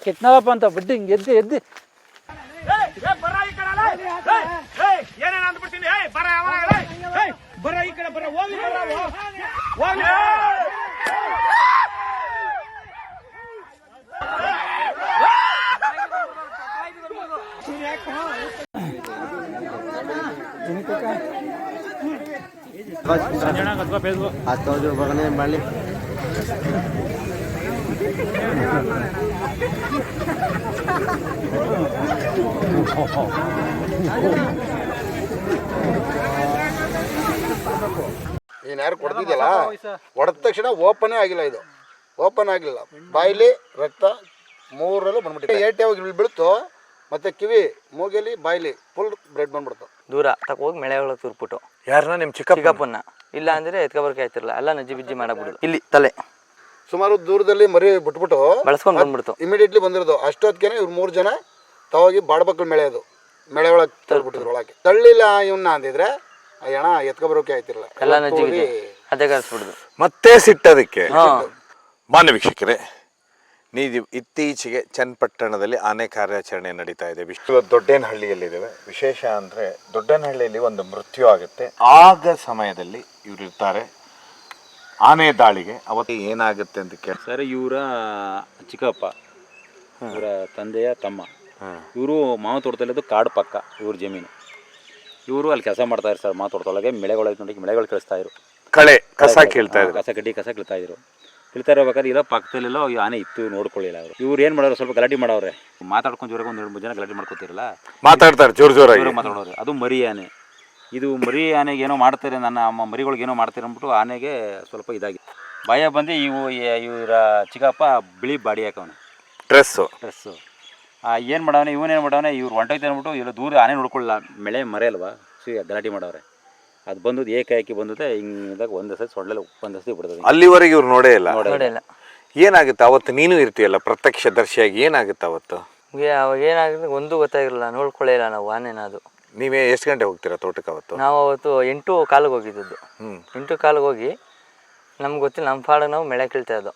ಕೆತ್ನವಪ್ಪ ಅಂತ ಬಿಟ್ಟು ಹಿಂಗೆ ಎದ್ದು ಎದ್ದು ಏನೇನು ಅಂದ್ಬಿಡ್ತೀನಿ ಬರ ಈ ಕಡೆ ಬರ ಹೋಗಿ बगने बाली ನೀನು ಯಾರು ಕೊಡ್ತಿದ್ಯಲ್ಲ ಹೊಡೆದ ತಕ್ಷಣ ಓಪನೇ ಆಗಿಲ್ಲ, ಇದು ಓಪನ್ ಆಗಿಲ್ಲ, ಬಾಯಿಲಿ ರಕ್ತ ಮೂರಲ್ಲೂ ಬಂದ್ಬಿಟ್ಟಿದೆ. ಏಟೆ ಹೋಗಿ ಬೀಳ್ತು, ಮತ್ತೆ ಕಿವಿ ಮೂಗಲಿ ಬಾಯಿಲಿ ಫುಲ್ ಬ್ಲಡ್ ಬಂದ್ಬಿಡ್ತು. ದೂರ ತಕೋಗಿ ಮೆಳೆ ಒಳಗೆ ತುರ್ಬಿಟ್ಟು ಯಾರನ್ನ ನಿಮ್ಮ ಚಿಕ್ಕಪ್ಪನ ಇಲ್ಲ ಅಂದ್ರೆ ಎತ್ಕೊಬರ್ಕೆ ಆಯ್ತಿರಲ್ಲ, ಎಲ್ಲ ನಜ್ಜಿ ಬಿಜ್ಜಿ ಮಾಡಬಿಡುದು. ಇಲ್ಲಿ ತಲೆ ಸುಮಾರು ದೂರದಲ್ಲಿ ಮರಿ ಬಿಟ್ಬಿಟ್ಟು ಬಳಸ್ಕೊಂಡು ಬಂದ್ಬಿಡ್ತು. ಇಮಿಡಿಯೇಟ್ಲಿ ಬಂದಿರೋದು. ಅಷ್ಟೊತ್ತಿಗೆ ಇವ್ರು 3 ಜನ ತಾವಾಗಿ ಬಾಡ್ಬಕ್ಕಳು ಮೆಳೆ ಒಳಗೆ ತಳ್ಬಿಟ್ಟಿದ್ರು. ಒಳಗೆ ತಳ್ಳಿಲ್ಲ ಇವನ್ನ ಅಂದಿದ್ರೆ ಅಯ್ಯಣ ಎತ್ಕೊಬರೋಕೆ ಆಯ್ತಿರಲ್ಲ, ಎಲ್ಲ ನಜ್ಜಿ ಬಿಜ್ಜಿ ಅದೇ ಕಳಿಸ್ಬಿಡುದು. ಮತ್ತೆ ಸಿಟ್ಟದಕ್ಕೆ. ಮಾನ್ಯ ವೀಕ್ಷಕರೇ, ನೀವು ಇತ್ತೀಚೆಗೆ ಚನ್ನಪಟ್ಟಣದಲ್ಲಿ ಆನೆ ಕಾರ್ಯಾಚರಣೆ ನಡೀತಾ ಇದೆ. ದೊಡ್ಡೇನಹಳ್ಳಿಯಲ್ಲಿದ್ದೇವೆ. ವಿಶೇಷ ಅಂದರೆ ದೊಡ್ಡೇನಹಳ್ಳಿಯಲ್ಲಿ ಒಂದು ಮೃತ್ಯು ಆಗುತ್ತೆ. ಆಗ ಸಮಯದಲ್ಲಿ ಇವ್ರು ಇರ್ತಾರೆ ಆನೆ ದಾಳಿಗೆ. ಅವತ್ತು ಏನಾಗುತ್ತೆ ಅಂತ ಕೇಳಿ ಸರ್, ಇವರ ಚಿಕ್ಕಪ್ಪ, ಇವರ ತಂದೆಯ ತಮ್ಮ, ಇವರು ಮಾವು ತೋಟದಲ್ಲಿದ್ದು ಕಾಡು ಪಕ್ಕ ಇವ್ರ ಜಮೀನು. ಇವರು ಅಲ್ಲಿ ಕೆಲಸ ಮಾಡ್ತಾಯಿದ್ರು ಸರ್, ಮಾವು ತೋಟದೊಳಗೆ ಮೆಳೆಗಳು ಕಳಿಸ್ತಾಯಿದ್ರು. ಕಸ ಕೇಳ್ತಾ ಇದ್ರು, ಕಸ ಕೀಳ್ತಾಯಿದ್ರು. ಕೀಳ್ತಾ ಇರ್ಬೇಕಾದ್ರೆ ಇರೋ ಪಕ್ಕದಲ್ಲೆಲ್ಲ ಈ ಆನೆ ಇತ್ತು, ನೋಡ್ಕೊಳ್ಳಿಲ್ಲ ಅವರು. ಇವ್ರು ಏನು ಮಾಡೋರು, ಸ್ವಲ್ಪ ಗಲಾಟೆ ಮಾಡೋರೆ, ಮಾತಾಡ್ಕೊಂಡು ಜೋರಾಗಿ 1-2-3 ಜನ ಗಲಾಟೆ ಮಾಡ್ಕೊತಿರಲ್ಲ, ಮಾತಾಡ್ತಾರೆ ಜೋರಾಗಿ ಮಾತಾಡೋರು. ಅದು ಮರಿ ಆನೆ. ಇದು ಮರಿ ಆನೆಗೆ ಏನೋ ಮಾಡ್ತಾರೆ, ನನ್ನ ಮರಿಗಳಿಗೆ ಏನೋ ಮಾಡ್ತಾರೆ ಅಂದ್ಬಿಟ್ಟು ಆನೆಗೆ ಸ್ವಲ್ಪ ಇದಾಗಿ ಭಯ ಬಂದು ಇವರ ಚಿಕ್ಕಪ್ಪ ಬಿಳಿ ಬಾಡಿ ಹಾಕವನೆ, ಡ್ರೆಸ್ಸು. ಏನು ಮಾಡವನೆ ಇವನೇನು ಮಾಡವನೆ, ಇವ್ರು ಹೊಂಟೋಯ್ತು ಅಂದ್ಬಿಟ್ಟು ಇಲ್ಲ ದೂರ ಆನೆ ನೋಡ್ಕೊಳ್ಳಲ್ಲ, ಮರೆ ಅಲ್ವಾ, ಗಲಾಟೆ ಮಾಡವ್ರೆ. ಅದು ಬಂದದ್ದು ಏಕಾಏಕಿ ಬಂದದೆ, ಹಿಂಗಿದಾಗ ಒಂದು ಸತಿ ಸೊಳ್ಳೆಲ್ಲ ಒಂದಸ್ತಿ ಬಿಡ್ತದೆ. ಅಲ್ಲಿವರೆಗೆ ಇವ್ರು ನೋಡೇ ಇಲ್ಲ. ಏನಾಗುತ್ತೆ ಅವತ್ತು? ನೀನು ಇರ್ತೀಯಲ್ಲ ಪ್ರತ್ಯಕ್ಷದರ್ಶಿಯಾಗಿ, ಏನಾಗುತ್ತೆ ಅವತ್ತು? ಅವಾಗ ಏನಾಗುತ್ತೆ ಒಂದು ಗೊತ್ತಾಗಿರಲಿಲ್ಲ, ನೋಡ್ಕೊಳ್ಳಿಲ್ಲ ನಾವು ಆನೆನ. ಅದು ನೀವೇ ಎಷ್ಟು ಗಂಟೆ ಹೋಗ್ತೀರಾ ತೋಟಕ್ಕೆ ಅವತ್ತು? ನಾವು ಅವತ್ತು 8:15 ಹೋಗಿದ್ದು. 8:15 ಹೋಗಿ ನಮ್ಗೆ ಗೊತ್ತಿಲ್ಲ, ನಮ್ಮ ಪಾಡಿಗೆ ನಾವು ಮೆಳೆ ಕೀಳ್ತಾ ಇದ್ದೋ,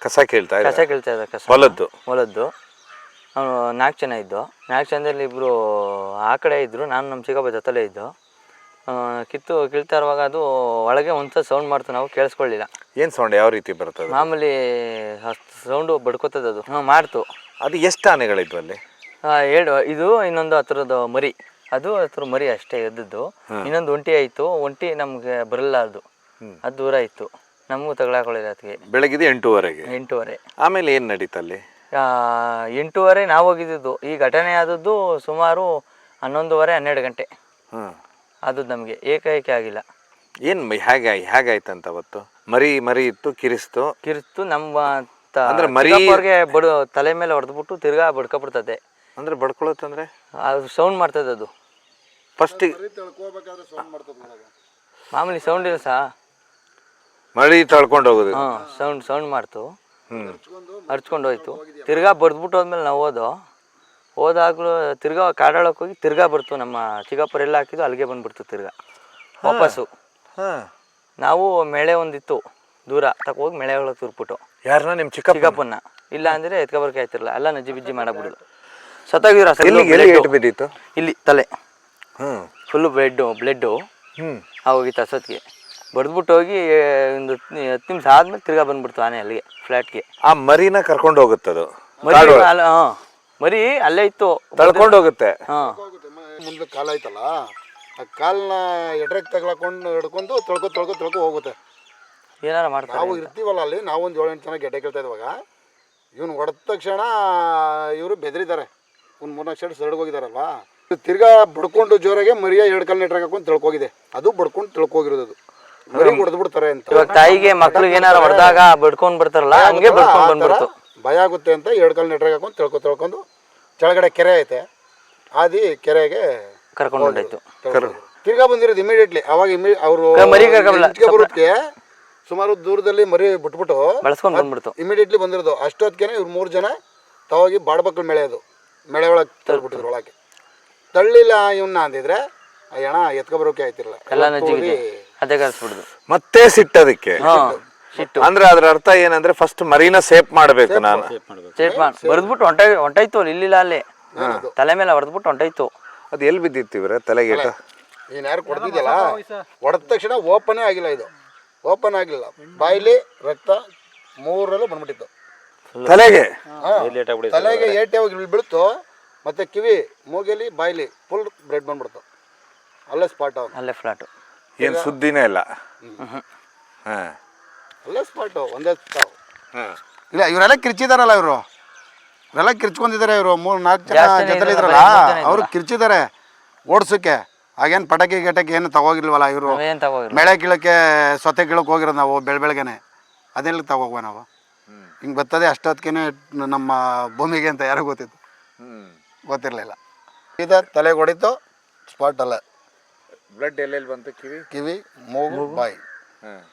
ಕಸ ಕೇಳ್ತಾ ಇದ್ದ ಹೊಲದ್ದು. ಅವನು 4 ಜನ ಇದ್ದು. 4 ಜನದಲ್ಲಿ ಇಬ್ಬರು ಆ ಕಡೆ ಇದ್ದರು, ನಾನು ನಮ್ಮ ಚಿಕ್ಕಪ್ಪ ಜೊತೆಲೇ ಇದ್ದು. ಕೀಳ್ತಾ ಇರುವಾಗ ಅದು ಒಳಗೆ ಒಂದ್ಸಲ ಸೌಂಡ್ ಮಾಡ್ತು, ನಾವು ಕೇಳಿಸ್ಕೊಳ್ಳಿಲ್ಲ. ಏನು ಸೌಂಡ್, ಯಾವ ರೀತಿ ಬರ್ತದೆ? ಮಾಮೂಲಿ ಸೌಂಡು ಬಡ್ಕೋತದ ಅದು. ಮಾಡ್ತು. ಅದು ಎಷ್ಟು ಆನೆಗಳಿದ್ವು ಅಲ್ಲಿ? 7. ಇದು ಇನ್ನೊಂದು ಹತ್ರದ ಮರಿ, ಅದು ಹತ್ರ ಮರಿ ಅಷ್ಟೇ ಎದ್ದದ್ದು. ಇನ್ನೊಂದು ಒಂಟಿ ಆಯಿತು. ಒಂಟಿ ನಮಗೆ ಬರಲ್ಲ, ಅದು ದೂರ ಇತ್ತು, ನಮಗೂ ತಗೊಳಕೊಳ್ಳಿಲ್ಲ. ಅದಕ್ಕೆ ಬೆಳಗ್ಗೆ 8:15. ಆಮೇಲೆ ಏನು ನಡೀತಲ್ಲಿ? 8:30 ನಾವು ಹೋಗಿದ್ದು. ಈ ಘಟನೆ ಆದದ್ದು ಸುಮಾರು 11:30-12 ಗಂಟೆ. ಅದು ನಮಗೆ ಏಕಾಏಕಿ ಆಗಿಲ್ಲ. ಏನು ಹೇಗಾಯ್ತಂತ ಅವತ್ತು? ಮರಿ ಇತ್ತು, ಕಿರಿಸ್ತು ನಮ್ಮ ಅಂದ್ರೆ ಮರಿ ತಲೆ ಮೇಲೆ ಹೊಡೆದ್ಬಿಟ್ಟು ತಿರ್ಗಾ ಬಡ್ಕೊಬಿಡ್ತದೆ. ಅಂದ್ರೆ ಬಡ್ಕೊಳತ್ತಂದ್ರೆ ಅದು ಸೌಂಡ್ ಮಾಡ್ತದೆ. ಅದು ಫಸ್ಟ್ ಮಾಮೂಲಿ ಸೌಂಡ್ ಇಲ್ಲ ಸಾ, ಮರಿ ತಳ್ಕೊಂಡು ಹೋಗೋದು. ಸೌಂಡ್ ಮಾಡ್ತು, ಹರ್ಚ್ಕೊಂಡು ಹೋಯ್ತು. ತಿರ್ಗಾ ಬಡ್ದ್ಬಿಟ್ಟು ಹೋದ್ಮೇಲೆ ನಾವು ಹೋದಾಗ್ಲೂ ತಿರ್ಗಾ ಕಾಡೊಳಕ್ಕೆ ಹೋಗಿ ತಿರ್ಗಾ ಬರ್ತು. ನಮ್ಮ ಚಿಕ್ಕಪ್ಪರೆಲ್ಲ ಹಾಕಿದ್ದು ಅಲ್ಲಿಗೆ ಬಂದ್ಬಿಡ್ತು ತಿರ್ಗಾ ವಾಪಸ್ಸು. ನಾವು ಮೆಳೆ ಒಂದಿತ್ತು ದೂರ ತಕೋಗಿ ಮೆಳೆ ಒಳಗೆ ತುರ್ಬಿಟ್ಟು. ಯಾರನ್ನ? ನಿಮ್ಮ ಚಿಕ್ಕಪ್ಪನ. ಇಲ್ಲ ಅಂದರೆ ಎತ್ಕೊಬರ್ಕೆ ಆಯ್ತಿರಲ್ಲ, ಎಲ್ಲ ನಜ್ಜಿ ಬಿಜ್ಜಿ ಮಾಡಬಿಡುದು. ಸತ್ತಾಗಿದ್ರು. ಬಿದ್ದಿತ್ತು ಇಲ್ಲಿ ತಲೆ ಫುಲ್ಲು ಬ್ಲಡ್ಡು ಹೋಗಿತ್ತು. ಅಸತ್ಗೆ ಬಡ್ದ್ಬಿಟ್ಟು ಹೋಗಿ ಒಂದು 10 ನಿಮಿಷ ಆದ್ಮೇಲೆ ತಿರ್ಗಾ ಬಂದ್ಬಿಡ್ತು ಆನೆ ಅಲ್ಲಿಗೆ ಫ್ಲಾಟ್ಗೆ. ಆ ಮರಿನ ಕರ್ಕೊಂಡು ಹೋಗುತ್ತದು. ಮರಿ ಅಲ್ಲೇ ಇತ್ತು, ತಳ್ಕೊಂಡು ಹೋಗುತ್ತೆ. ಮುಂದೆ ಕಾಲ ಐತಲ್ಲ, ಆ ಕಾಲನ್ನ ಎಡ್ರಕ್ಕೆ ತಗೊಳ್ಕೊಂಡು ಹಿಡ್ಕೊಂಡು ತೊಳ್ಕೊ ಹೋಗುತ್ತೆ. ಏನಾರ ಮಾಡ್ತಾರೆ. ನಾವು ಇರ್ತೀವಲ್ಲ ಅಲ್ಲಿ, ನಾವು ಒಂದು 7-8 ಜನ ಗೆಡ್ಡೆ ಕೇಳ್ತಾ ಇದ್ವಾಗ ಇವನು ಹೊಡೆದ ತಕ್ಷಣ ಇವರು ಬೆದರಿದ್ದಾರೆ. ಒಂದು 3-4 ಸೈಡ್ ಸರಡ್ ಹೋಗಿದಾರಲ್ವಾ, ತಿರ್ಗಾ ಬಡ್ಕೊಂಡು ಜೋರಾಗೆ ಮರಿಯ 2 ಕಾಲು ನೆಟ್ರಾಗ ಹಾಕೊಂಡು ತಿಳ್ಕೋಗಿದೆ. ಅದು ಬಡ್ಕೊಂಡು ತಿಳ್ಕೋಗಿರೋದು. ಅದು ಮರಿ ಹೊಡೆದು ಬಿಡ್ತಾರೆ ಅಂತ. ಇವಾಗ ತಾಯಿಗೆ ಮಕ್ಳಿಗೆ ಏನಾರ ಹೊಡೆದಾಗ ಬಡ್ಕೊಂಡು ಬರ್ತಾರಲ್ಲ, ಹಂಗೆ ಬಡ್ಕೊಂಡು ಬಂದ್ಬಿಡ್ತು. ಭಯ ಆಗುತ್ತೆ ಅಂತ 2 ಕಾಲು ನೆಟ್ರಾಗ ಹಾಕೊಂಡು ತಿಳ್ಕೊಂಡು ಕೆಳಗಡೆ ಕೆರೆ ಐತೆ, ಆದಿ ಕೆರೆಗೆ ಕರ್ಕೊಂಡು ಹೊಂಟಾಯ್ತು. ತಿರ್ಗಾ ಬಂದಿರೋದು ಇಮಿಡಿಯೇಟ್ಲಿ. ಅವಾಗ ಅವರು ಬರೋದಕ್ಕೆ ಸುಮಾರು ದೂರದಲ್ಲಿ ಮರಿ ಬಿಟ್ಬಿಟ್ಟು ಬಳಸ್ಕೊಂಡು ಬಂದ್ಬಿಡ್ತು. ಇಮಿಡಿಯೇಟ್ಲಿ ಬಂದಿರೋದು. ಅಷ್ಟೊತ್ತಿಗೆ ಇವ್ರು 3 ಜನ ತಾವಾಗಿ ಬಾಡ್ಬಕ್ಕಳು ಮೆಳೆ ಒಳಗೆ ತಳ್ಬಿಟ್ಟಿದ್ರು. ಒಳಗೆ ತಳ್ಳಿಲ್ಲ ಇವನ್ನ ಅಂದಿದ್ರೆ ಆ ಹೆಣ ಎತ್ಕೊಬರೋಕೆ ಆಯ್ತಿರಲ್ಲ ಎಲ್ಲಾನು ಜಿಗಿದೆ ಅದೇ ಕಲ್ಸ್ಬಿಡುದು ಮತ್ತೆ ಸಿಟ್ಟದಕ್ಕೆ ಹಾಂ ಸಿಟ್ಟು ಅಂದ್ರೆ ಅದ್ರ ಅರ್ಥ ಏನಂದ್ರೆ ಫಸ್ಟ್ ಮರಿನ ಸೇಫ್ ಮಾಡ್ಬೇಕು ನಾನು. ಸೇಫ್ ಮಾಡಿ ಬರೆದ್ಬಿಟ್ಟು ಹೊಂಟಾಯ್ತು ಅಲ್ಲಿ ಇಲ್ಲಿಲ್ಲ ಅಲ್ಲಿ ತಲೆ ಮೇಲೆ ಹೊಡೆದ್ಬಿಟ್ಟು ಹೊಂಟಾಯ್ತು. ಅದು ಎಲ್ಲಿ ಬಿದ್ದಿತ್ತು ಇವ್ರೆ ತಲೆಗೆ? ನೀನು ಯಾರು ಕೊಡ್ತಿದ್ಯಲ್ಲ ಹೊಡೆದ ತಕ್ಷಣ ಓಪನೇ ಆಗಿಲ್ಲ, ಇದು ಓಪನ್ ಆಗಿಲ್ಲ, ಬಾಯಿಲಿ ರಕ್ತ ಮೂರಲ್ಲೂ ಬಂದ್ಬಿಟ್ಟಿತ್ತು ತಲೆಗೆ. ತಲೆಗೆ ಏಟೆ ಹೋಗಿ ಬೀಳ್ತು, ಮತ್ತೆ ಕಿವಿ ಮೂಗೆಲಿ ಬಾಯಿಲಿ ಫುಲ್ ಬ್ಲಡ್ ಬಂದ್ಬಿಡ್ತು, ಅಲ್ಲೇ ಸ್ಪಾಟ್ ಅವ್ನು, ಅಲ್ಲೇ ಫ್ಲಾಟು. ಏನು ಸುದ್ದಿನೇ ಇಲ್ಲ. ಹಾ ಅಲ್ಲೇ ಸ್ಪಾಟು ಒಂದೇ ತಾವು. ಇಲ್ಲ ಇವರೆಲ್ಲ ಕಿರ್ಚಿದಾರಲ್ಲ, ಇವರೆಲ್ಲ ಕಿರ್ಚ್ಕೊಂಡಿದ್ದಾರೆ, ಇವರು 3-4 ಜನ ಜೊತೆಲಿ ಇದ್ರಲ್ಲ ಅವರು ಕಿರ್ಚಿದ್ದಾರೆ ಓಡ್ಸಕ್ಕೆ. ಹಾಗೇನು ಪಟಾಕಿ ಗಿಟಕಿ ಏನು ತಗೋಗಿಲ್ವಲ್ಲ ಇವರು, ಏನು ತಗೋಗಿಲ್ಲ. ಮೇಳೆ ಕೀಳಕ್ಕೆ ಸೊತೆ ಕೀಳಕ್ಕೆ ಹೋಗಿರೋದು ನಾವು ಬೆಳಗ್ಗೆನೆ, ಅದೆಲ್ಲ ತಗೋಗುವ ನಾವು. ಹಿಂಗೆ ಬರ್ತದೆ ಅಷ್ಟೊತ್ತಿಗೆ ನಮ್ಮ ಭೂಮಿಗೆ ಅಂತ ಯಾರಿಗೂ ಗೊತ್ತಿತ್ತು? ಗೊತ್ತಿರಲಿಲ್ಲ. ಸೀದಾ ತಲೆಗೆ ಹೊಡಿತು, ಸ್ಪಾಟ್ ಅಲ್ಲ. ಬ್ಲಡ್ ಎಲ್ಲೆಲ್ಲಿ ಬಂತು? ಕಿವಿ, ಮೂಗು, ಬಾಯಿ,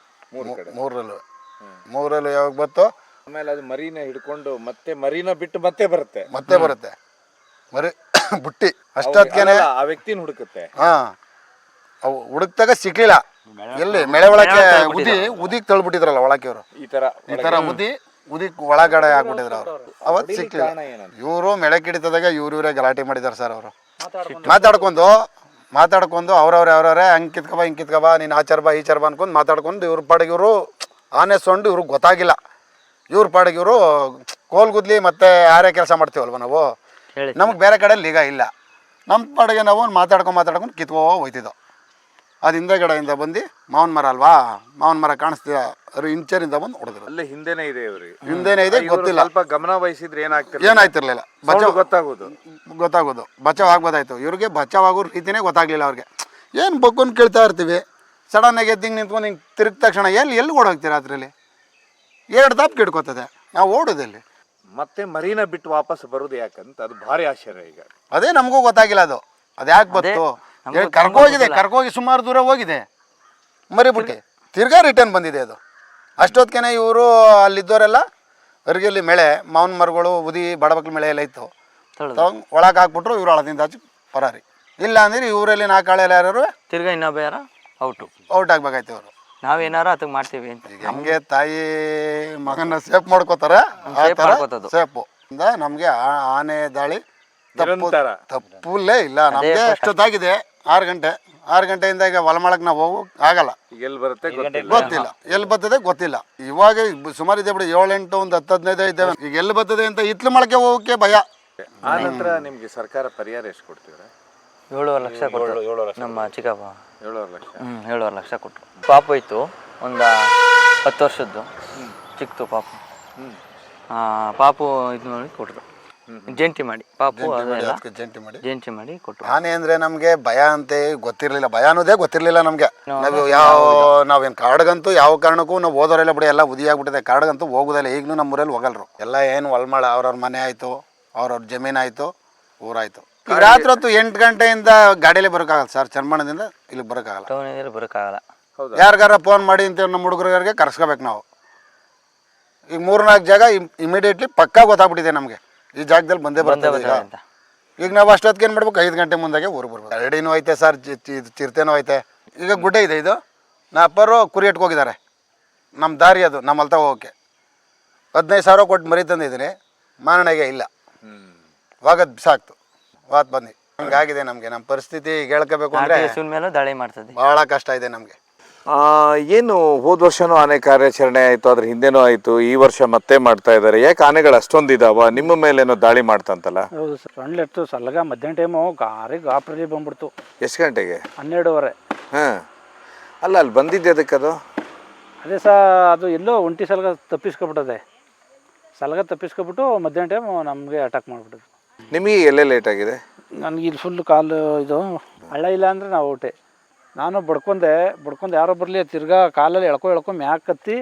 ಮೂರಲ್ಲೂ ಯಾವಾಗ ಬತ್ತು. ಆಮೇಲೆ ಅದು ಮರಿನ ಹಿಡ್ಕೊಂಡು ಮತ್ತೆ ಮರಿನ ಬಿಟ್ಟು ಮತ್ತೆ ಬರುತ್ತೆ ಮರಿ ಬುಟ್ಟಿ ಅಷ್ಟೊತ್ತಿಗೆ ಆ ವ್ಯಕ್ತಿನ ಹುಡುಕುತ್ತೆ. ಅವು ಹುಡುಕ್ತಾಗ ಸಿಕ್ಲಿಲ್ಲ. ಎಲ್ಲಿ ಮೇಳೆ ಒಳಕ್ಕೆ ಉದಿಗೆ ತಳ್ಬಿಟ್ಟಿದ್ರಲ್ಲ ಒಳಕ್ಕೆ ಇವರು, ಈ ತರ ಉದಿ ಒಳಗಡೆ ಆಗ್ಬಿಟ್ಟಿದ್ರು ಅವರು. ಅವತ್ತು ಸಿಕ್ಲಿಲ್ಲ. ಇವರು ಮೇಳೆ ಕಿಡಿತದಾಗ ಇವರೇ ಗಲಾಟೆ ಮಾಡಿದಾರೆ ಸರ್. ಅವರು ಮಾತಾಡ್ಕೊಂಡು ಅವ್ರವ್ರೆ ಹಂಗೆ ಕಿತ್ಕಬ ಹಿಂಗೆ ಕಿತ್ಕಬ, ನೀನು ಆಚಾರ ಬಾ ಈ ಚಾರ ಬಾ ಅನ್ಕೊಂಡು ಮಾತಾಡ್ಕೊಂಡು ಇವ್ರ ಪಾಡಿಗೆ ಇವರು ಆನೆ ಸೊಂಡು ಇವ್ರಿಗೆ ಗೊತ್ತಾಗಿಲ್ಲ. ಇವ್ರ ಪಾಡಿಗೆ ಇವರು ಕೋಲ್ಗುದ್ಲಿ ಮತ್ತೆ ಯಾರೇ ಕೆಲಸ ಮಾಡ್ತೀವಲ್ವ ನಾವು, ನಮಗೆ ಬೇರೆ ಕಡೆ ಈಗ ಇಲ್ಲ. ನಮ್ಮ ಪಾಡಿಗೆ ನಾವು ಮಾತಾಡ್ಕೊಂಡು ಕಿತ್ಕೋ ಹೋಯ್ತಿದ್ದೋ. ಅದು ಹಿಂದೆಗಡೆಯಿಂದ ಬಂದು ಮಾವನ ಮರ ಅಲ್ವಾ, ಮಾವನ ಮರ ಕಾಣಿಸ್ತೀರ ಅವ್ರು ಇಂಚರಿಂದ ಬಂದು ಹೊಡೆದ್ರು. ಅಲ್ಲೇ ಹಿಂದೆನೇ ಇದೆ ಇವ್ರಿಗೆ, ಹಿಂದೆನೇ ಇದೆ ಗೊತ್ತಿಲ್ಲ. ಸ್ವಲ್ಪ ಗಮನ ವಹಿಸಿದ್ರೆ ಏನಾಯ್ತಿರ್ಲಿಲ್ಲ, ಗೊತ್ತಾಗೋದು ಬಚಾವ್ ಆಗ್ಬೋದಾಯ್ತು. ಇವ್ರಿಗೆ ಬಚಾವ್ ಆಗೋ ರೀತಿನೇ ಗೊತ್ತಾಗ್ಲಿಲ್ಲ ಅವ್ರಿಗೆ. ಏನು ಬಗ್ಗೊಂಡು ಕೇಳ್ತಾ ಇರ್ತೀವಿ, ಸಡನ್ನಾಗಿ ಎದ್ದಿಂಗೆ ನಿಂತ್ಕೊಂಡು ಹಿಂಗೆ ತಿರುಗಿದ ತಕ್ಷಣ ಎಲ್ಲಿ ಓಡೋಗ್ತೀರಾ ಅದರಲ್ಲಿ? 2 ತಾಪ್ ಕಿಡ್ಕೋತದೆ, ನಾವು ಓಡೋದಲ್ಲಿ. ಮತ್ತೆ ಮರಿನ ಬಿಟ್ಟು ವಾಪಸ್ ಬರೋದು ಯಾಕಂತ ಅದು ಭಾರಿ ಆಶ್ಚರ್ಯ. ಈಗ ಅದೇ ನಮಗೂ ಗೊತ್ತಾಗಿಲ್ಲ, ಅದು ಯಾಕೆ ಬಂತು. ಕರ್ಕೋಗಿ ಸುಮಾರು ದೂರ ಹೋಗಿದೆ, ಮರಿಬಿಟ್ಟು ತಿರ್ಗಾ ರಿಟರ್ನ್ ಬಂದಿದೆ ಅದು. ಅಷ್ಟೊತ್ತಿಗೆ ಇವರು ಅಲ್ಲಿದ್ದವರೆಲ್ಲ ಅರ್ಗಿಯಲ್ಲಿ ಮೇಳೆ ಮಾವನ ಮರಗಳು ಉದಿ ಬಡಬಕ್ಲ ಮೇಳೆ ಎಲ್ಲ ಇತ್ತು, ಒಳಗೆ ಹಾಕ್ಬಿಟ್ರು. ಇವ್ರು ಹಳದಿಂದ ಆಚೆ ಪರಾರಿ. ಇಲ್ಲ ಅಂದ್ರೆ ಇವರಲ್ಲಿ 4 ಆಳೆಲ್ಲ ಯಾರು ತಿರ್ಗಾ ಇನ್ನೊಬ್ಬ ಯಾರ ಔಟ್ ಆಗ್ಬೇಕಾಯ್ತು ಇವರು. ನಾವೇನಾರು ಅದಕ್ಕೆ ಮಾಡ್ತೀವಿ ಅಂತ. ಈಗ ಹಂಗೆ ತಾಯಿ ಮಗನ ಸೇಫ್ ಮಾಡ್ಕೋತಾರೆ, ಸೇಫು ಇಂದ ನಮಗೆ ಆನೆ ದಾಳಿ ತಪ್ಪುಲ್ಲೇ ಇಲ್ಲ. ನಮಗೆ ಅಷ್ಟೊತ್ತಾಗಿದೆ 6 ಗಂಟೆಯಿಂದ ಈಗ ಹೊಲಮಳಕ್ಕೆ ನಾವು ಹೋಗೋ ಆಗಲ್ಲ. ಎಲ್ಲಿ ಬರುತ್ತೆ ಗೊತ್ತಿಲ್ಲ, ಎಲ್ಲಿ ಬರ್ತದೆ ಗೊತ್ತಿಲ್ಲ. ಇವಾಗ ಸುಮಾರು ಇದೆ ಬಿಡಿ, 7-8 ಒಂದು 10-15 ಇದ್ದೇವೆ. ಈಗ ಎಲ್ಲಿ ಬರ್ತದೆ ಅಂತ ಇತ್ಲು ಮೊಳಕೆ ಹೋಗೋಕೆ ಭಯ. ಆ ನಂತರ ನಿಮ್ಗೆ ಸರ್ಕಾರ ಪರಿಹಾರ ಎಷ್ಟು ಕೊಡ್ತೀರಾ? 7 ಲಕ್ಷ ಕೊಟ್ಟರು ನಮ್ಮ ಚಿಕ್ಕಪ್ಪ. 7 ಲಕ್ಷ? 7 ಲಕ್ಷ ಕೊಟ್ಟರು. ಪಾಪು ಇತ್ತು ಒಂದು 10 ವರ್ಷದ್ದು, ಚಿಕ್ಕದು ಪಾಪು ಇದು ಮಾಡಿ ಕೊಟ್ಟರು, ಜಂಟಿ ಮಾಡಿ ಪಾಪು ಅದೆಲ್ಲ ಜಂಟಿ ಮಾಡಿ ಕೊಟ್ಟರು. ಆನೆ ಅಂದ್ರೆ ನಮ್ಗೆ ಭಯ ಅಂತೆ ಗೊತ್ತಿರ್ಲಿಲ್ಲ, ಭಯ ಅನ್ನೋದೇ ಗೊತ್ತಿರ್ಲಿಲ್ಲ ನಮ್ಗೆ. ನಾವು ನಾವೇನು ಕಾಡ್ಗಂತೂ ಯಾವ ಕಾರಣಕ್ಕೂ ನಾವು ಹೋದವರೆಲ್ಲ ಬಿಡಿ, ಎಲ್ಲ ಉದಿ ಆಗ್ಬಿಟ್ಟಿದೆ. ಕಾಡ್ಗಂತೂ ಹೋಗೋದಿಲ್ಲ, ಈಗಲೂ ನಮ್ಮ ಊರಲ್ಲಿ ಹೋಗಲ್ರು. ಎಲ್ಲ ಏನು ಹೊಲ್ಮಳ ಅವ್ರವ್ರ ಮನೆ ಆಯ್ತು, ಅವ್ರವ್ರ ಜಮೀನಾಯ್ತು, ಊರಾಯ್ತು. ಈಗ ರಾತ್ರಿ ಹೊತ್ತು 8 ಗಂಟೆಯಿಂದ ಗಾಡಿಯಲ್ಲಿ ಬರೋಕ್ಕಾಗಲ್ಲ ಸರ್, ಚರ್ಮಣದಿಂದ ಇಲ್ಲಿ ಬರೋಕ್ಕಾಗಲ್ಲ, ಟೌನಿಗೆ ಬರೋಕ್ಕಾಗಲ್ಲ. ಯಾರಿಗಾರ ಫೋನ್ ಮಾಡಿ ಅಂತ ನಮ್ಮ ಹುಡುಗರಿಗೆ ಕರ್ಸ್ಕೋಬೇಕು ನಾವು. ಈಗ 3-4 ಜಾಗ ಇಮಿಡಿಯೇಟ್ಲಿ ಪಕ್ಕಾ ಗೊತ್ತಾಗ್ಬಿಟ್ಟಿದೆ ನಮಗೆ, ಈ ಜಾಗದಲ್ಲಿ ಬಂದೇ ಬರ್ತದೆ. ಈಗ ನಾವು ಅಷ್ಟೊತ್ತಿಗೆ ಏನು ಮಾಡ್ಬೇಕು, 5 ಗಂಟೆ ಮುಂದಾಗೆ ಊರಿಗೆ ಬರ್ಬೇಕು. ಎರಡಿನೂ ಐತೆ ಸರ್, ಚಿರತೆನೂ ಐತೆ. ಈಗ ಗುಡ್ಡೆ ಇದೆ, ಇದು ನಾ ಅಪ್ಪರು ಕುರಿ ಇಟ್ಕೋಗಿದ್ದಾರೆ, ನಮ್ಮ ದಾರಿ ಅದು ನಮ್ಮ ಅಲ್ತಾ ಹೋಗೋಕ್ಕೆ. 15,000 ಕೊಟ್ಟು ಮರಿ ತಂದಿದ್ದೀನಿ, ಮಾರಣೆಗೆ ಇಲ್ಲ, ವಾಗದ್ ಸಾಕ್ತು ವಾತ್ ಬಂದು. ಹಂಗಾಗಿದೆ ನಮಗೆ ನಮ್ಮ ಪರಿಸ್ಥಿತಿ. ಈಗ ಹೇಳ್ಕೋಬೇಕು ಅಂದರೆ ಮೇಲೆ ದಾಳಿ ಮಾಡ್ತದೆ, ಭಾಳ ಕಷ್ಟ ಇದೆ ನಮಗೆ. ಏನು ಹೋದ ವರ್ಷನೂ ಆನೆ ಕಾರ್ಯಾಚರಣೆ ಆಯಿತು, ಅದ್ರ ಹಿಂದೆನೂ ಆಯಿತು, ಈ ವರ್ಷ ಮತ್ತೆ ಮಾಡ್ತಾ ಇದ್ದಾರೆ. ಯಾಕೆ ಆನೆಗಳು ಅಷ್ಟೊಂದು ಇದಾವ? ನಿಮ್ಮ ಮೇಲೇನೋ ದಾಳಿ ಮಾಡ್ತಂತಲ್ಲ? ಹೌದು ಸರ್, ಸಣ್ಣ ಸಲಗ ಮಧ್ಯಾಹ್ನ ಟೈಮು ಗಾಪ್ರಲ್ಲಿ ಬಂದ್ಬಿಡ್ತು. ಎಷ್ಟು ಗಂಟೆಗೆ? 12:30. ಹಾಂ, ಅಲ್ಲ ಅಲ್ಲಿ ಬಂದಿದ್ದೆ ಅದಕ್ಕೆ ಅದು? ಅದೇ ಸಹ ಅದು ಎಲ್ಲೋ ಒಂಟಿ ಸಲಗ ತಪ್ಪಿಸ್ಕೊಬಿಟ್ಟದೆ. ಸಲಗ ತಪ್ಪಿಸ್ಕೊಬಿಟ್ಟು ಮಧ್ಯಾಹ್ನ ಟೈಮ್ ನಮಗೆ ಅಟ್ಯಾಕ್ ಮಾಡಿಬಿಟ್ಟದು. ನಿಮಗೆ ಎಲ್ಲೇ ಲೇಟ್ ಆಗಿದೆ? ನನಗೆ ಇಲ್ಲಿ ಫುಲ್ ಕಾಲು ಇದು ಹಳ್ಳ ಇಲ್ಲ ಅಂದರೆ ನಾವು ಔಟೆ. ನಾನು ಬಡ್ಕೊಂಡು ಯಾರೋ ಬರಲಿ, ತಿರ್ಗಾ ಕಾಲಲ್ಲಿ ಎಳ್ಕೊ ಮ್ಯಾಕ್ ಕತ್ತಿ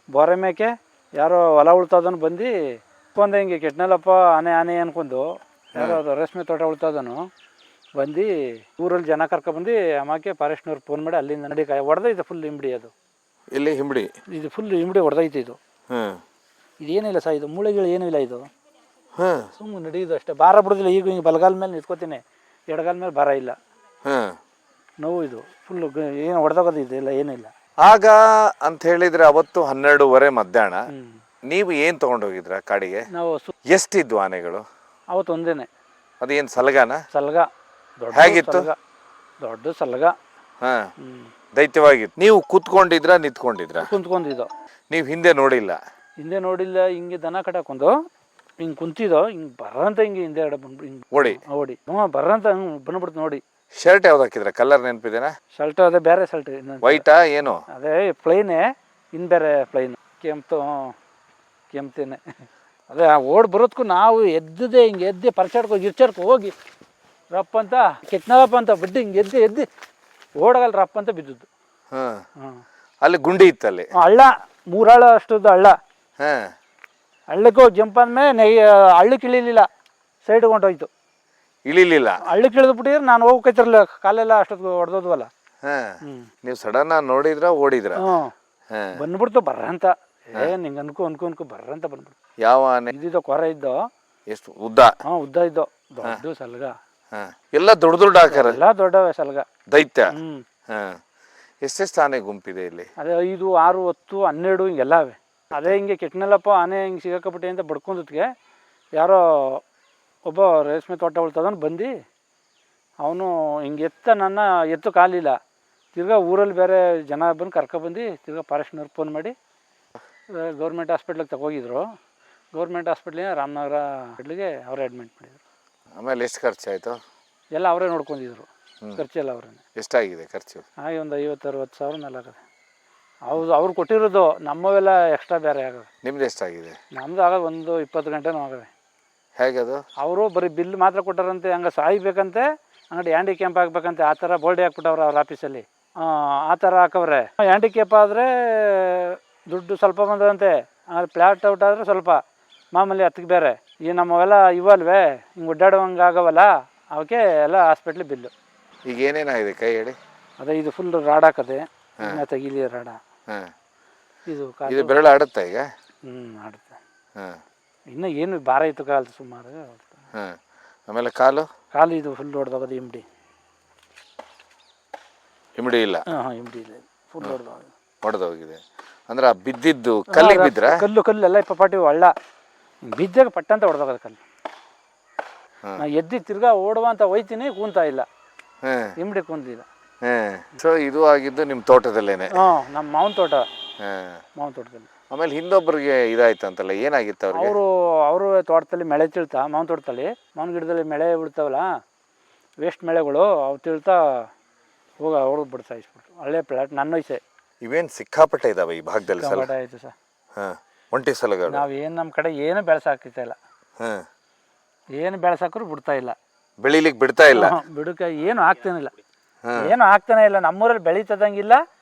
ಬೋರೆ ಮೇಕೆ ಯಾರೋ ಹೊಲ ಉಳ್ತದನು ಬಂದು ಬಂದೆ. ಹಿಂಗೆ ಕೆಟ್ನಲ್ಲಪ್ಪ ಆನೆ ಅನ್ಕೊಂಡು ಯಾರೋ ರೇಷ್ಮೆ ತೋಟ ಉಳ್ತದನು ಬಂದು ಊರಲ್ಲಿ ಜನ ಕರ್ಕೊಬಂದು ಆಮಾಕೆ ಫಾರೆಸ್ಟ್ನವ್ರು ಫೋನ್ ಮಾಡಿ ಅಲ್ಲಿಂದ ನಡಿಕಾಯ ಹೊಡೆದೈತೆ ಫುಲ್ ಹಿಂಬಡಿ. ಅದು ಇಲ್ಲಿ ಹಿಂಬಡಿ, ಇದು ಫುಲ್ ಹಿಂಬಡಿ ಹೊಡೆದೈತೆ. ಇದು ಇದೇನಿಲ್ಲ ಸಹ, ಇದು ಮೂಳೆಗಳು ಏನೂ ಇಲ್ಲ. ಇದು ಸುಮ್ಮನೆ ನಡೆಯೋದು ಅಷ್ಟೇ, ಭಾರ ಬಿಡೋದಿಲ್ಲ. ಈಗ ಹಿಂಗೆ ಬಲಗಾಲ ಮೇಲೆ ನಿಂತ್ಕೋತೀನಿ, ಎಡಗಾಲ ಮೇಲೆ ಭಾರ ಇಲ್ಲ. ನೋವು ಇದು ಫುಲ್ಲು ಏನು ಹೊಡೆದೋಗೋದು ಇದೆಲ್ಲ ಏನಿಲ್ಲ. ಆಗ ಅಂತ ಹೇಳಿದ್ರೆ ಅವತ್ತು 12:30 ಮಧ್ಯಾಹ್ನ ಹ್ಞೂ ನೀವು ಏನು ತೊಗೊಂಡೋಗಿದ್ರ ಕಾಡಿಗೆ? ನಾವು ಎಷ್ಟಿದ್ವು ಆನೆಗಳು ಅವತ್ತು ಒಂದೇನೆ ಅದೇನು ಸಲಗಾನ? ಸಲ್ಗ ದೊಡ್ಡ ಹೇಗಿತ್ತು? ಸಲ್ಗ, ದೊಡ್ಡ ಸಲ್ಗ. ಹಾ, ಹ್ಞೂ ದೈತ್ಯವಾಗಿತ್ತು. ನೀವು ಕೂತ್ಕೊಂಡಿದ್ರ ನಿಂತ್ಕೊಂಡಿದ್ರ? ಕುಂತ್ಕೊಂಡಿದ್ದೋ. ನೀವು ಹಿಂದೆ ನೋಡಿಲ್ಲ? ಹಿಂದೆ ನೋಡಿಲ್ಲ. ಹಿಂಗೆ ದನ ಕಟ್ಟಾಕೊಂಡು ಹಿಂಗೆ ಕುಂತಿದ್ದೋ, ಹಿಂಗೆ ಬರಂತ ಹಿಂಗೆ ಹಿಂದೆ ಬಂದ್ಬಿಟ್ಟು ಹಿಂಗೆ ಓಡಿ ಓಡಿ ಬರಂತ ಹಂಗೆ ಬಂದ್ಬಿಡ್ತು ನೋಡಿ. ಶರ್ಟ್ ಯಾವ್ದು ಹಾಕಿದ್ರ? ಕಲರ್ ನೆನಪಿದೇನಾ? ಶರ್ಟ್ ಅದೇ ಬೇರೆ ಶರ್ಟ್ ವೈಟಾ ಏನು? ಅದೇ ಪ್ಲೈನೇ, ಇನ್ನು ಬೇರೆ ಪ್ಲೈನ್ ಕೆಂಪ್ತೇನೆ. ಅದೇ ಓಡ್ ಬರೋದಕ್ಕೂ ನಾವು ಎದ್ದಿದೆ ಹಿಂಗೆ ಎದ್ದೆ ಪರ್ಚಾಡ್ಕೊ ಗಿರ್ಚಾಡ್ಕೊ ಹೋಗಿ ರಪ್ಪ ಅಂತ ಕೆತ್ನಪ್ಪ ಅಂತ ಬಡ್ಡಿ ಹಿಂಗೆ ಎದ್ದೆ ಓಡಗಲ್ಲ ರಪ್ಪ ಅಂತ ಬಿದ್ದದ್ದು. ಹಾಂ, ಹಾಂ ಅಲ್ಲಿ ಗುಂಡಿ ಇತ್ತಲ್ಲಿ. ಹಳ್ಳ 3 ಆಳ ಅಷ್ಟದ್ದು ಹಳ್ಳ. ಹಾಂ, ಹಳ್ಳಕ್ಕೆ ಹೋಗಿ ಜಂಪ್ ಅಂದಮೇಲೆ ಹಳ್ಳಕ್ಕೆ ಇಳಿಲಿಲ್ಲ, ಸೈಡ್ಗೆ ಹೊಂಟೋಯ್ತು. ಇಳಿಲಿಲ್ಲ? ಹಳ್ಳಕ್ಕೆ ಇಳಿದ್ಬಿಟ್ಟಿದ್ರೆ ನಾನು ಹೋಗ್ಕೈತಿರಲಿಲ್ಲ, ಕಾಲೆಲ್ಲ ಅಷ್ಟೊತ್ತು ಹೊಡೆದೋದ್ವಲ್ಲ. ಹಾಂ, ನೀವು ಸಡನ್ ಆಗಿ ನೋಡಿದ್ರ ಓಡಿದ್ರ? ಹ್ಞೂ ಹಾಂ, ಬಂದ್ಬಿಡ್ತು ಬರ್ರಂತ. ಹಿಂಗೆ ಅನ್ಕೊ ಬರ್ರಂತ ಬಂದ್ಬಿಡ್ತು. ಯಾವ ಆನೆ? ಇದ್ದಿದ್ದೋ ಕೊರ ಇದ್ದೋ. ಎಷ್ಟು ಉದ್ದ? ಹಾಂ ಉದ್ದ ಇದ್ದೋ, ದೊಡ್ಡ ಸಲ್ಗ. ಹಾಂ, ಎಲ್ಲ ದೊಡ್ಡ ದೊಡ್ಡ ಹಾಕಾರ? ಎಲ್ಲ ದೊಡ್ಡವೇ ಸಲ್ಗ. ದೈತ್ಯ. ಹ್ಞೂ ಹಾಂ, ಎಷ್ಟೆಷ್ಟು ಆನೆ ಗುಂಪಿದೆ ಇಲ್ಲಿ? ಅದೇ 5, 6, 10, 12 ಹಿಂಗೆಲ್ಲ ಅವೆ. ಅದೇ ಹಿಂಗೆ ಕೆಟ್ಟನಲ್ಲಪ್ಪ ಆನೆ ಹಿಂಗೆ ಸಿಗಾಕಬಿಟ್ಟೆ ಅಂತ ಬಡ್ಕೊಂಡದ್ಗೆ ಯಾರೋ ಒಬ್ಬ ರೇಷ್ಮೆ ತೋಟ ಉಳ್ತದನ್ ಬಂದು ಅವನು ಹಿಂಗೆ ನನ್ನ ಎತ್ತು ಕಾಲಿಲ್ಲ. ತಿರ್ಗಾ ಊರಲ್ಲಿ ಬೇರೆ ಜನ ಬಂದು ಕರ್ಕೊಬಂದು ತಿರ್ಗಾ ಫಾರೆಸ್ಟ್ನವ್ರು ಫೋನ್ ಮಾಡಿ ಗೌರ್ಮೆಂಟ್ ಹಾಸ್ಪಿಟ್ಲಿಗೆ ತಗೋಗಿದ್ರು. ಗೌರ್ಮೆಂಟ್ ಹಾಸ್ಪಿಟ್ಲಿಗೆ ರಾಮನಗರ ಹಾಸ್ಪಿಟ್ಲಿಗೆ ಅವರೇ ಅಡ್ಮಿಟ್ ಮಾಡಿದರು. ಆಮೇಲೆ ಎಷ್ಟು ಖರ್ಚಾಯಿತು? ಎಲ್ಲ ಅವರೇ ನೋಡ್ಕೊಂಡಿದ್ರು, ಖರ್ಚೆಲ್ಲ ಅವರೇ. ಎಷ್ಟಾಗಿದೆ ಖರ್ಚು? ಹಾಗೆ ಒಂದು 50-60 ಸಾವಿರ ಮೇಲೆ ಆಗದೆ. ಹೌದು, ಅವ್ರು ಕೊಟ್ಟಿರೋದು. ನಮ್ಮವೆಲ್ಲ ಎಕ್ಸ್ಟ್ರಾ ಬೇರೆ ಆಗೋದು. ನಿಮ್ದು ಎಷ್ಟಾಗಿದೆ? ನಮ್ಮದು ಆಗೋದು ಒಂದು 20 ಗಂಟೆನೂ ಆಗವೆ. ಹೇಗದು? ಅವರು ಬರೀ ಬಿಲ್ ಮಾತ್ರ ಕೊಟ್ಟಾರಂತೆ, ಹಂಗೆ ಸಾಯ್ಬೇಕಂತೆ, ಅಂಗಡಿ ಹ್ಯಾಂಡಿಕ್ಯಾಪ್ ಹಾಕ್ಬೇಕಂತೆ. ಆ ಥರ ಬೋಲ್ಡಿ ಹಾಕ್ಬಿಟ್ಟವ್ರೆ ಅವ್ರ ಆಫೀಸಲ್ಲಿ. ಆ ಥರ ಹಾಕವ್ರೆ. ಹ್ಯಾಂಡಿಕ್ಯಾಪ್ ಆದರೆ ದುಡ್ಡು ಸ್ವಲ್ಪ ಬಂದಂತೆ, ಫ್ಲ್ಯಾಟ್ ಔಟ್ ಆದರೆ ಸ್ವಲ್ಪ ಮಾಮೂಲಿ ಹತ್ತಿಗೆ ಬೇರೆ. ಈ ನಮ್ಮವೆಲ್ಲ ಇವಲ್ವೇ ಹಿಂಗೆ ಒಡ್ಡಾಡುವಂಗೆ ಆಗವಲ್ಲ, ಅವಕ್ಕೆ ಎಲ್ಲ ಹಾಸ್ಪಿಟ್ಲಿಗೆ ಬಿಲ್ಲು. ಈಗ ಏನೇನಾಗಿದೆ ಕೈ ಹೇಳಿ? ಅದೇ ಇದು ಫುಲ್ ರಾಡ್ ಹಾಕದೆ, ತೆಗಿಲಿ ರಾಡ. ಹಾಂ, ಇದು ಇದು ಬೆರಳು ಆಡುತ್ತಾ ಈಗ? ಆಡುತ್ತೆ. ಹಾಂ, ಇನ್ನೂ ಏನು ಭಾರ ಇತ್ತು ಕಾಲು ಸುಮಾರು. ಹಾಂ, ಆಮೇಲೆ ಕಾಲು ಇದು ಫುಲ್ ಹೊಡೆದೋಗೋದು. ಇಮ್ಡಿ ಇಲ್ಲ? ಹಾಂ ಇಮ್ಡಿ ಇಲ್ಲ, ಫುಲ್ ಹೊಡೆದೋಗಿದೆ. ಅಂದ್ರೆ ಆ ಬಿದ್ದಿದ್ದು ಕಲ್ಲಿಗೆ ಬಿದ್ರ? ಕಲ್ಲು ಎಲ್ಲ ಪಪಾಟಿ ಹಳ್ಳ ಬಿದ್ದಾಗ ಪಟ್ಟಂತ ಹೊಡೆದೋಗೋದು ಕಲ್ಲು. ನಾ ಎದ್ದು ತಿರ್ಗಾ ಓಡುವ ಅಂತ ಹೋಯ್ತೀನಿ, ಕೂಂತಾ ಇಲ್ಲ, ಇಮ್ಡಿ ಕೂಂತಿಲ್ಲ. ಸೊ ಇದು ಆಗಿದ್ದು ನಿಮ್ಮ ತೋಟದಲ್ಲೇನೆ? ಹಾಂ, ನಮ್ಮ ಮಾವನ ತೋಟ. ಮಾವನ ತೋಟದಲ್ಲಿ. ಆಮೇಲೆ ಹಿಂದೊಬ್ಬರಿಗೆ ಇದಾಯ್ತಂತಲ್ಲ, ಏನಾಗಿತ್ತು ಅವ್ರಿಗೆ? ಅವರು ತೋಟದಲ್ಲಿ ಮಳೆ ತಿಳ್ತಾ, ಮಾವನ ತೋಟದಲ್ಲಿ ಮಾವನ ಗಿಡದಲ್ಲಿ ಮಳೆ ಬಿಡ್ತಾವಲ್ಲ, ವೇಸ್ಟ್ ಮಳೆಗಳು, ಅವು ತಿಳ್ತಾ ಹೋಗಿ ಅವ್ರಿಗೆ ಬಿಡ್ತಾ ಇಸ್ಬಿಟ್ರು. ಹಳ್ಳೆ ಪ್ಲಾಟ್ ನನ್ನ ವಯಸ್ಸೆ. ಇವೇನು ಸಿಕ್ಕಾಪಟ್ಟೆ ಇದಾವೆ ಈ ಭಾಗದಲ್ಲಿ? ಸಿಕ್ಕಾಪಟ್ಟೆ ಆಯಿತು ಸರ್. ಹಾಂ, ಒಂಟಿ ಸಲಗಳು. ನಾವೇನು ನಮ್ಮ ಕಡೆ ಏನು ಬೆಳೆಸಾಕ್ತಾ ಇಲ್ಲ. ಹಾಂ, ಏನು ಬೆಳೆಸಾಕ್ರು ಬಿಡ್ತಾ ಇಲ್ಲ, ಬೆಳಿಲಿಕ್ಕೆ ಬಿಡ್ತಾ ಇಲ್ಲ. ಬಿಡಕ್ಕೆ ಏನು ಆಗ್ತಾನಿಲ್ಲ, ಏನು ಆಗ್ತಾನೆ ಇಲ್ಲ. ನಮ್ಮೂರಲ್ಲಿ ಬೆಳೀತದಂಗಿಲ್ಲ.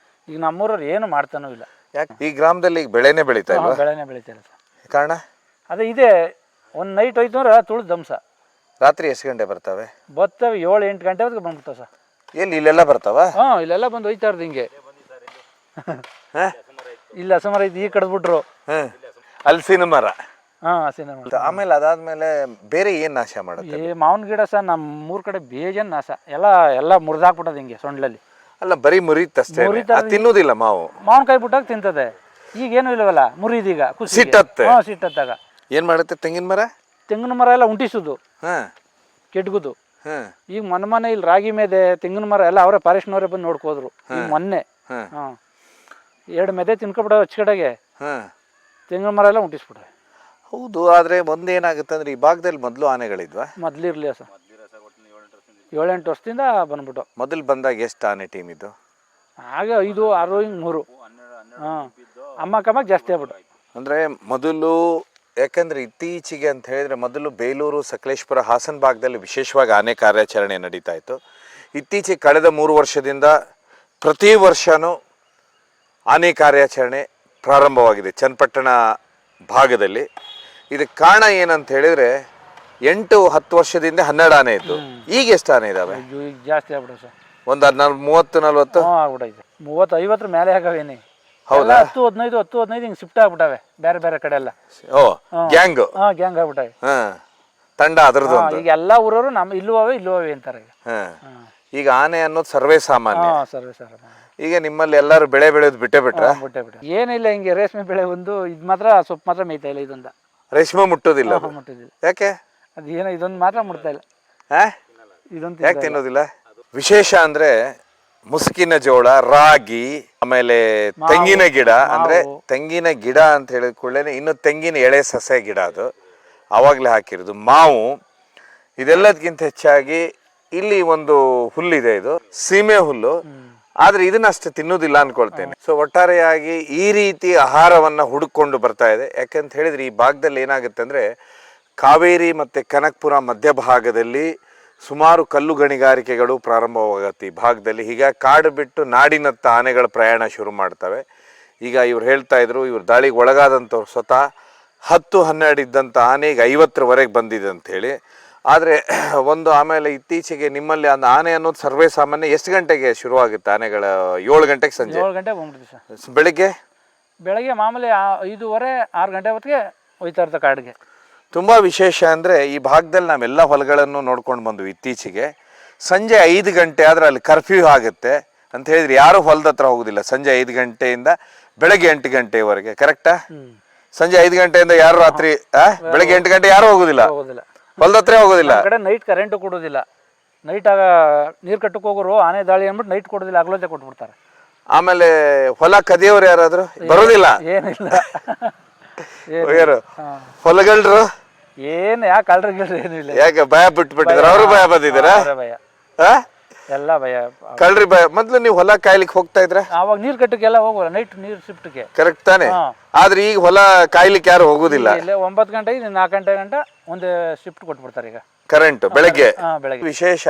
ಈಗ ನಮ್ಮೂರವ್ರು ಏನು ಮಾಡ್ತಾನೂ ಇಲ್ಲ. ಯಾಕೆ ಈ ಗ್ರಾಮದಲ್ಲಿ ಈಗ ಬೆಳೆನೇ ಬೆಳೀತಾ ಇಲ್ಲ? ಬೆಳೆನೇ ಬೆಳೀತಾ ಇಲ್ಲ ಸರ್. ಕಾರಣ ಅದೇ ಇದೆ. ಒಂದು ನೈಟ್ ಹೋಯ್ತು ಅಂದ್ರೆ ತುಳು ದಂಸ. ರಾತ್ರಿ ಎಷ್ಟು ಗಂಟೆ ಬರ್ತವೆ? ಬರ್ತವೆ 7-8 ಗಂಟೆವರೆಗೆ ಬಂದ್ಬಿಡ್ತಾವೆ ಸರ್. ಎಲ್ಲಿ ಇಲ್ಲೆಲ್ಲ ಬರ್ತಾವ? ಹಾಂ, ಇಲ್ಲೆಲ್ಲ ಬಂದು ಹೋಯ್ತಾ ಇರೋದು ಹಿಂಗೆ. ಇಲ್ಲ ಹಸಮರ ಇದು ಈಗ ಕಡ್ದ್ಬಿಟ್ರು. ಹಲಸಿನ ಮರ. ಹಾಂ, ಹಸಿನ ಮರ. ಆಮೇಲೆ ಅದಾದ್ಮೇಲೆ ಬೇರೆ ಏನ್ ನಾಶ ಮಾಡುತ್ತೆ? ಮಾವಿನ ಗಿಡ ಸರ್ ನಮ್ಮ ಕಡೆ ಬೇಜನ್ ನಾಶ. ಎಲ್ಲ ಮುರಿದಾಕ್ಬಿಟ್ಟದ ಹಿಂಗೆ ಸೊಂಡ್ಲಲ್ಲಿ. ಅಲ್ಲ, ಬರೀ ಮುರಿತಷ್ಟೇ, ತಿನ್ನೋದಿಲ್ಲ ಮಾವು. ಮಾವಿನಕಾಯಿ ಬಿಟ್ಟಾಗ ತಿಂತದೆ. ಈಗೇನು ಇಲ್ಲವಲ್ಲ, ಮುರಿದೀಗ ಸಿಟ್ಟತ್ತೆ. ಹಾಂ, ಸಿಟ್ಟತ್ತಾಗ ಏನ್ ಮಾಡುತ್ತೆ? ತೆಂಗಿನ ಮರ ಎಲ್ಲ ಉಂಟಿಸೋದು, ಕೆಟ್ಗುದು. ಈಗ ಮೊನ್ನೆ ಇಲ್ಲಿ ರಾಗಿ ಮೇದೆ, ತೆಂಗಿನ ಮರ ಎಲ್ಲ ಅವರೇ ಫಾರೆಸ್ಟ್ನವರೇ ಬಂದು ನೋಡ್ಕೋದ್ರು. ಈಗ ಮೊನ್ನೆ 2 ಮೆದೆ ತಿನ್ಕೊಬಿಡ ಹಚ್ಕಡೆಗೆ, ತೆಂಗಿನ ಮರ ಎಲ್ಲ ಉಂಟಿಸ್ಬಿಟ್ರೆ. ಹೌದು, ಆದ್ರೆ ಒಂದೇನಾಗುತ್ತೆ ಅಂದ್ರೆ ಈ ಭಾಗದಲ್ಲಿ ಮೊದಲು ಆನೆಗಳಿದ್ವಾ? ಮೊದ್ಲಿರ್ಲಿ ಸರ್, 7-8 ವರ್ಷದಿಂದ ಬಂದ್ಬಿಟ್ಟು. ಮೊದಲು ಬಂದಾಗ ಎಷ್ಟು ಆನೆ ಟೀಮ್ ಇದ್ದು? ಆಗ 5, 6, 3. ಹಾಂ, ಅಮ್ಮ ಜಾಸ್ತಿ ಆಗ್ಬಿಟ್ಟು. ಅಂದ್ರೆ ಮೊದಲು, ಯಾಕಂದ್ರೆ ಇತ್ತೀಚೆಗೆ ಅಂತ ಹೇಳಿದ್ರೆ ಮೊದಲು ಬೇಲೂರು, ಸಕಲೇಶ್ಪುರ, ಹಾಸನ ಭಾಗದಲ್ಲಿ ವಿಶೇಷವಾಗಿ ಆನೆ ಕಾರ್ಯಾಚರಣೆ ನಡೀತಾ ಇತ್ತು. ಇತ್ತೀಚೆಗೆ ಕಳೆದ 3 ವರ್ಷದಿಂದ ಪ್ರತಿ ವರ್ಷವೂ ಆನೆ ಕಾರ್ಯಾಚರಣೆ ಪ್ರಾರಂಭವಾಗಿದೆ ಚನ್ನಪಟ್ಟಣ ಭಾಗದಲ್ಲಿ. ಇದಕ್ಕೆ ಕಾರಣ ಏನಂತ ಹೇಳಿದ್ರೆ 8-10 ವರ್ಷದಿಂದ 12 ಆನೆ ಇತ್ತು. ಈಗ ಎಷ್ಟು ಆನೆ ಇದಾವೆ? ಈಗ ಜಾಸ್ತಿ ಆಗ್ಬಿಟ್ಟು ಸರ್. ಒಂದು 30-40 ಆಗ್ಬಿಟ್ಟೈತೆ. 30-50 ಮೇಲೆ ಆಗವೇನಿ. ಹೌದಾ? 10-15 ಹಿಂಗೆ ಶಿಫ್ಟ್ ಆಗ್ಬಿಟ್ಟವೆ ಬೇರೆ ಬೇರೆ ಕಡೆ ಎಲ್ಲ. ಓ, ಗ್ಯಾಂಗ್. ಗ್ಯಾಂಗ್ ಆಗ್ಬಿಟ್ಟವೆ. ತಂಡ ಅದರದ್ದು ಒಂದು. ಈಗ ಎಲ್ಲ ಊರವರು ನಮ್ಮ ಇಲ್ಲುವವೆ ಅಂತಾರೆ ಈಗ. ಈಗ ಆನೆ ಅನ್ನೋದು ಸರ್ವೇ ಸಾಮಾನ್ಯ. ಸರಿ ಸರ್. ಈಗ ನಿಮ್ಮಲ್ಲಿ ಎಲ್ಲರೂ ಬೆಳೆ ಬೆಳೆಯೋದು ಬಿಟ್ಟೆ ಬಿಟ್ರ? ಬಿಟ್ಟೆ ಏನಿಲ್ಲ, ಹಿಂಗೆ ರೇಷ್ಮೆ ಬೆಳೆ ಒಂದು ಇದು ಮಾತ್ರ ಸೊಪ್ಪು ಮಾತ್ರ ಮೇಯ್ತಾ ಇಲ್ಲ. ಇದೊಂದ ರೇಷ್ಮೆ ಮುಟ್ಟೋದಿಲ್ಲ ಅದು? ಮುಟ್ಟೋದಿಲ್ಲ. ಯಾಕೆ? ಅದೇನೋ ಇದೊಂದು ಮಾತ್ರ ಮುಟ್ತಾ ಇಲ್ಲ. ಇದೊಂದು ಯಾಕೆ ತಿನ್ನೋದಿಲ್ಲ? ವಿಶೇಷ ಅಂದ್ರೆ ಮುಸುಕಿನ ಜೋಳ, ರಾಗಿ, ಆಮೇಲೆ ತೆಂಗಿನ ಗಿಡ. ಅಂದ್ರೆ ತೆಂಗಿನ ಗಿಡ ಅಂತ ಹೇಳಿದ ಕೂಡಲೇ ಇನ್ನು ತೆಂಗಿನ ಎಳೆ ಸಸ್ಯ ಗಿಡ, ಅದು ಆವಾಗಲೇ ಹಾಕಿರೋದು. ಮಾವು, ಇದೆಲ್ಲದಕ್ಕಿಂತ ಹೆಚ್ಚಾಗಿ ಇಲ್ಲಿ ಒಂದು ಹುಲ್ಲಿದೆ, ಇದು ಸೀಮೆ ಹುಲ್ಲು. ಆದ್ರೆ ಇದನ್ನ ಅಷ್ಟು ತಿನ್ನೋದಿಲ್ಲ ಅನ್ಕೊಳ್ತೇನೆ. ಸೊ ಒಟ್ಟಾರೆಯಾಗಿ ಈ ರೀತಿ ಆಹಾರವನ್ನ ಹುಡುಕೊಂಡು ಬರ್ತಾ ಇದೆ. ಯಾಕಂತ ಹೇಳಿದ್ರೆ ಈ ಭಾಗದಲ್ಲಿ ಏನಾಗುತ್ತೆ ಅಂದ್ರೆ ಕಾವೇರಿ ಮತ್ತೆ ಕನಕಪುರ ಮಧ್ಯಭಾಗದಲ್ಲಿ ಸುಮಾರು ಕಲ್ಲು ಗಣಿಗಾರಿಕೆಗಳು ಪ್ರಾರಂಭವಾಗತ್ತೆ ಈ ಭಾಗದಲ್ಲಿ. ಹೀಗಾಗಿ ಕಾಡು ಬಿಟ್ಟು ನಾಡಿನತ್ತ ಆನೆಗಳ ಪ್ರಯಾಣ ಶುರು ಮಾಡ್ತವೆ. ಈಗ ಇವ್ರು ಹೇಳ್ತಾ ಇದ್ರು, ಇವ್ರು ದಾಳಿಗೆ ಒಳಗಾದಂಥವ್ರು ಸ್ವತಃ 10-12 ಇದ್ದಂಥ ಆನೆ ಈಗ 50ರವರೆಗೆ ಬಂದಿದೆ ಅಂತ ಹೇಳಿ. ಆದರೆ ಒಂದು ಆಮೇಲೆ ಇತ್ತೀಚೆಗೆ ನಿಮ್ಮಲ್ಲಿ ಒಂದು ಆನೆ ಅನ್ನೋದು ಸರ್ವೇ ಸಾಮಾನ್ಯ ಎಷ್ಟು ಗಂಟೆಗೆ ಶುರುವಾಗುತ್ತೆ ಆನೆಗಳ? 7 ಗಂಟೆಗೆ, ಸಂಜೆ 7 ಗಂಟೆಗೆ ಬಂದ್ಬಿಡ್ತೀವಿ ಸರ್. ಬೆಳಿಗ್ಗೆ ಮಾಮೂಲಿ 5:30-6 ಗಂಟೆ ಹೊತ್ತಿಗೆ ಹೋಯ್ತಾ ಇರ್ತಾರೆ ಕಾಡಿಗೆ. ತುಂಬ ವಿಶೇಷ ಅಂದರೆ ಈ ಭಾಗದಲ್ಲಿ ನಾವೆಲ್ಲ ಹೊಲಗಳನ್ನು ನೋಡ್ಕೊಂಡು ಬಂದ್ವಿ. ಇತ್ತೀಚೆಗೆ ಸಂಜೆ 5 ಗಂಟೆ ಆದರೆ ಅಲ್ಲಿ ಕರ್ಫ್ಯೂ ಆಗುತ್ತೆ ಅಂತ ಹೇಳಿದ್ರೆ ಯಾರು ಹೊಲದ ಹತ್ರ ಹೋಗೋದಿಲ್ಲ. ಸಂಜೆ 5 ಗಂಟೆಯಿಂದ ಬೆಳಗ್ಗೆ 8 ಗಂಟೆವರೆಗೆ. ಕರೆಕ್ಟಾ? ಸಂಜೆ 5 ಗಂಟೆಯಿಂದ ಯಾರು ರಾತ್ರಿ ಬೆಳಗ್ಗೆ 8 ಗಂಟೆ ಯಾರು ಹೋಗೋದಿಲ್ಲ, ಹೊಲದ ಹತ್ರ ಹೋಗೋದಿಲ್ಲ. ಕಡೆ ನೈಟ್ ಕರೆಂಟು ಕೊಡೋದಿಲ್ಲ. ನೈಟ್ ಆಗ ನೀರು ಕಟ್ಟಕ್ಕೆ ಹೋಗೋರು ಆನೆ ದಾಳಿ ಅಂದ್ಬಿಟ್ಟು ನೈಟ್ ಕೊಡೋದಿಲ್ಲ, ಹಗಲೊತ್ತೆ ಕೊಟ್ಬಿಡ್ತಾರೆ. ಆಮೇಲೆ ಹೊಲ ಕದಿಯವ್ರು ಯಾರಾದ್ರು ಬರೋದಿಲ್ಲ? ಏನಿಲ್ಲ. ಹೊಲಗಳ್ರು ಏನು ಯಾಕೆ ಕಳ್ರಿಗಿಲ್ರಿ ಏನಿಲ್ಲ. ಯಾಕೆ ಭಯ ಬಿಟ್ಬಿಟ್ಟಿದ್ರ? ಅವರು ಭಯ ಬಂದಿದ್ದೀರಾ? ಭಯ, ಎಲ್ಲ ಭಯ. ಕಳ್ರಿ ಭಯ. ಮೊದ್ಲು ನೀವು ಹೊಲ ಕಾಯ್ಲಿಕ್ಕೆ ಹೋಗ್ತಾ ಇದ್ರ? ಅವಾಗ ನೀರ್ ಕಟ್ಟಕ್ಕೆಲ್ಲ ಹೋಗೋಲ್ಲ, ನೈಟ್ ನೀರ್ ಶಿಫ್ಟ್ಗೆ. ಕರೆಕ್ಟ್ ತಾನೆ? ಆದ್ರೆ ಈಗ ಹೊಲ ಕಾಯ್ಲಿಕ್ಕೆ ಯಾರು ಹೋಗುದಿಲ್ಲ. 9 ಗಂಟೆ 4 ಗಂಟೆ ಒಂದು ಶಿಫ್ಟ್ ಕೊಟ್ಬಿಡ್ತಾರೆ ಈಗ ಕರೆಂಟ್. ಬೆಳಗ್ಗೆ ಬೆಳಗ್ಗೆ ವಿಶೇಷ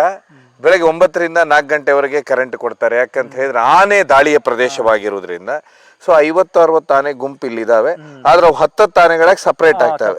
ಬೆಳಗ್ಗೆ 9ರಿಂದ 4 ಗಂಟೆವರೆಗೆ ಕರೆಂಟ್ ಕೊಡ್ತಾರೆ. ಯಾಕಂತ ಹೇಳಿದ್ರೆ ಆನೆ ದಾಳಿಯ ಪ್ರದೇಶವಾಗಿರೋದ್ರಿಂದ. ಸೊ 50-60 ಆನೆ ಗುಂಪು ಇಲ್ಲಿದಾವೆ. ಆದ್ರೆ 10 ಆನೆಗಳಾಗಿ ಸಪರೇಟ್ ಆಗ್ತವೆ.